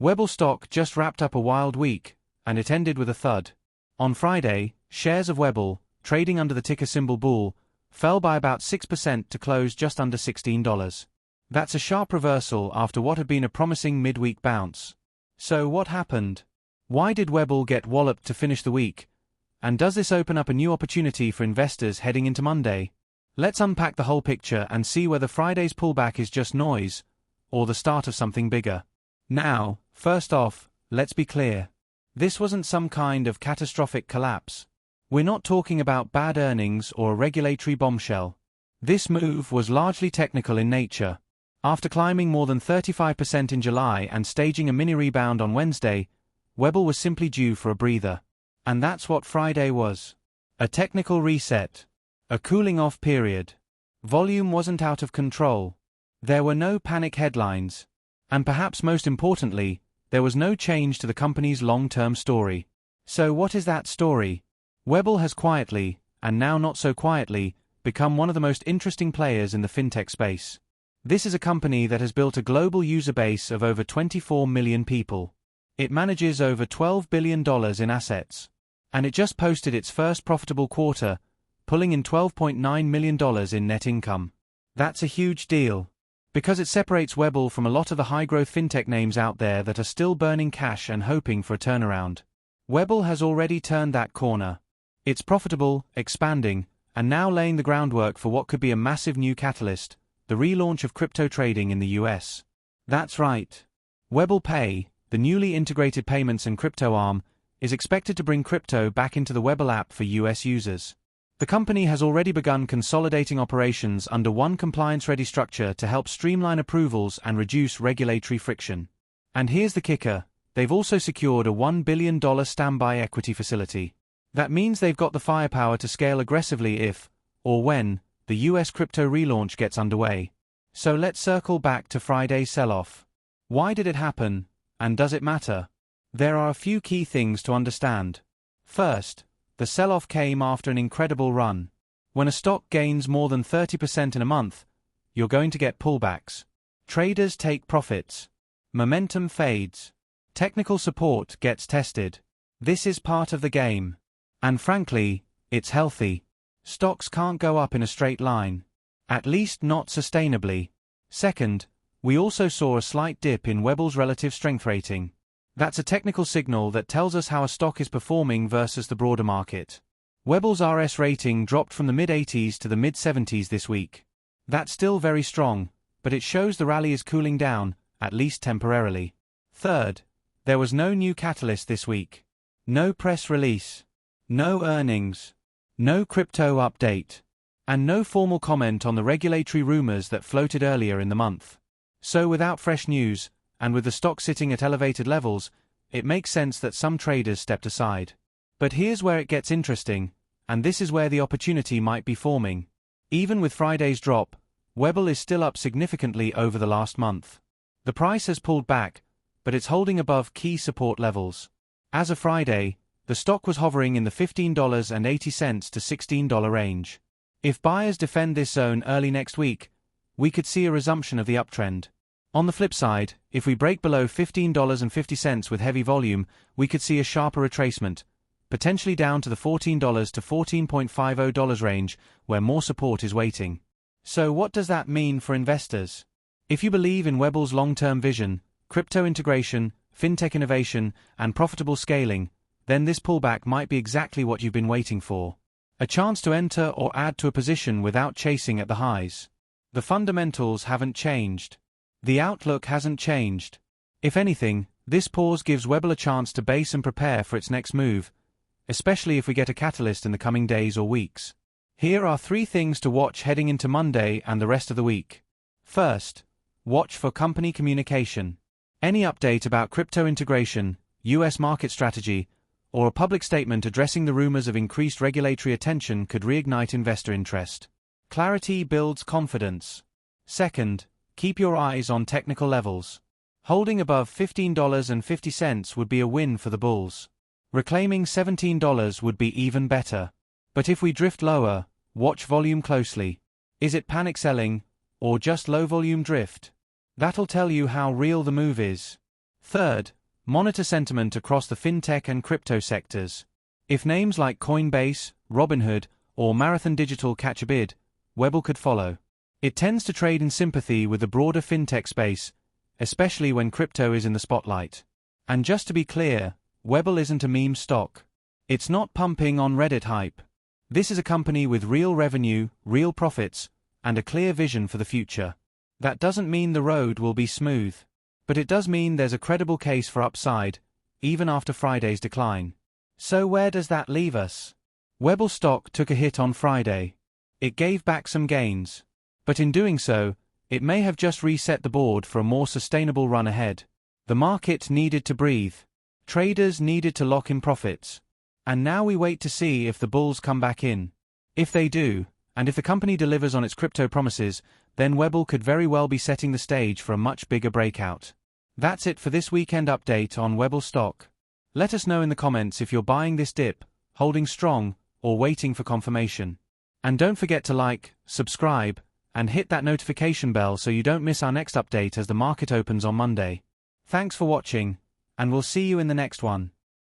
Webull stock just wrapped up a wild week, and it ended with a thud. On Friday, shares of Webull, trading under the ticker symbol BULL, fell by about 6% to close just under $16. That's a sharp reversal after what had been a promising midweek bounce. So what happened? Why did Webull get walloped to finish the week? And does this open up a new opportunity for investors heading into Monday? Let's unpack the whole picture and see whether Friday's pullback is just noise, or the start of something bigger. Now, first off, let's be clear. This wasn't some kind of catastrophic collapse. We're not talking about bad earnings or a regulatory bombshell. This move was largely technical in nature. After climbing more than 35% in July and staging a mini rebound on Wednesday, Webull was simply due for a breather. And that's what Friday was. A technical reset. A cooling-off period. Volume wasn't out of control. There were no panic headlines. And perhaps most importantly, there was no change to the company's long-term story. So what is that story? Webull has quietly, and now not so quietly, become one of the most interesting players in the fintech space. This is a company that has built a global user base of over 24 million people. It manages over $12 billion in assets. And it just posted its first profitable quarter, pulling in $12.9 million in net income. That's a huge deal. Because it separates Webull from a lot of the high-growth fintech names out there that are still burning cash and hoping for a turnaround. Webull has already turned that corner. It's profitable, expanding, and now laying the groundwork for what could be a massive new catalyst, the relaunch of crypto trading in the US. That's right. Webull Pay, the newly integrated payments and crypto arm, is expected to bring crypto back into the Webull app for US users. The company has already begun consolidating operations under one compliance-ready structure to help streamline approvals and reduce regulatory friction. And here's the kicker, they've also secured a $1 billion standby equity facility. That means they've got the firepower to scale aggressively if, or when, the US crypto relaunch gets underway. So let's circle back to Friday's sell-off. Why did it happen, and does it matter? There are a few key things to understand. First, the sell-off came after an incredible run. When a stock gains more than 30% in a month, you're going to get pullbacks. Traders take profits. Momentum fades. Technical support gets tested. This is part of the game. And frankly, it's healthy. Stocks can't go up in a straight line. At least not sustainably. Second, we also saw a slight dip in Webull's relative strength rating. That's a technical signal that tells us how a stock is performing versus the broader market. Webull's RS rating dropped from the mid-80s to the mid-70s this week. That's still very strong, but it shows the rally is cooling down, at least temporarily. Third, there was no new catalyst this week. No press release. No earnings. No crypto update. And no formal comment on the regulatory rumors that floated earlier in the month. So without fresh news, and with the stock sitting at elevated levels, it makes sense that some traders stepped aside. But here's where it gets interesting, and this is where the opportunity might be forming. Even with Friday's drop, Webull is still up significantly over the last month. The price has pulled back, but it's holding above key support levels. As of Friday, the stock was hovering in the $15.80 to $16 range. If buyers defend this zone early next week, we could see a resumption of the uptrend. On the flip side, if we break below $15.50 with heavy volume, we could see a sharper retracement, potentially down to the $14 to $14.50 range, where more support is waiting. So what does that mean for investors? If you believe in Webull's long-term vision, crypto integration, fintech innovation, and profitable scaling, then this pullback might be exactly what you've been waiting for. A chance to enter or add to a position without chasing at the highs. The fundamentals haven't changed. The outlook hasn't changed. If anything, this pause gives Webull a chance to base and prepare for its next move, especially if we get a catalyst in the coming days or weeks. Here are 3 things to watch heading into Monday and the rest of the week. First, watch for company communication. Any update about crypto integration, US market strategy, or a public statement addressing the rumors of increased regulatory attention could reignite investor interest. Clarity builds confidence. Second, keep your eyes on technical levels. Holding above $15.50 would be a win for the bulls. Reclaiming $17 would be even better. But if we drift lower, watch volume closely. Is it panic selling, or just low volume drift? That'll tell you how real the move is. Third, monitor sentiment across the fintech and crypto sectors. If names like Coinbase, Robinhood, or Marathon Digital catch a bid, Webull could follow. It tends to trade in sympathy with the broader fintech space, especially when crypto is in the spotlight. And just to be clear, Webull isn't a meme stock. It's not pumping on Reddit hype. This is a company with real revenue, real profits, and a clear vision for the future. That doesn't mean the road will be smooth. But it does mean there's a credible case for upside, even after Friday's decline. So where does that leave us? Webull stock took a hit on Friday. It gave back some gains. But in doing so, it may have just reset the board for a more sustainable run ahead. The market needed to breathe. Traders needed to lock in profits. And now we wait to see if the bulls come back in. If they do, and if the company delivers on its crypto promises, then Webull could very well be setting the stage for a much bigger breakout. That's it for this weekend update on Webull stock. Let us know in the comments if you're buying this dip, holding strong, or waiting for confirmation. And don't forget to like, subscribe, and hit that notification bell so you don't miss our next update as the market opens on Monday. Thanks for watching, and we'll see you in the next one.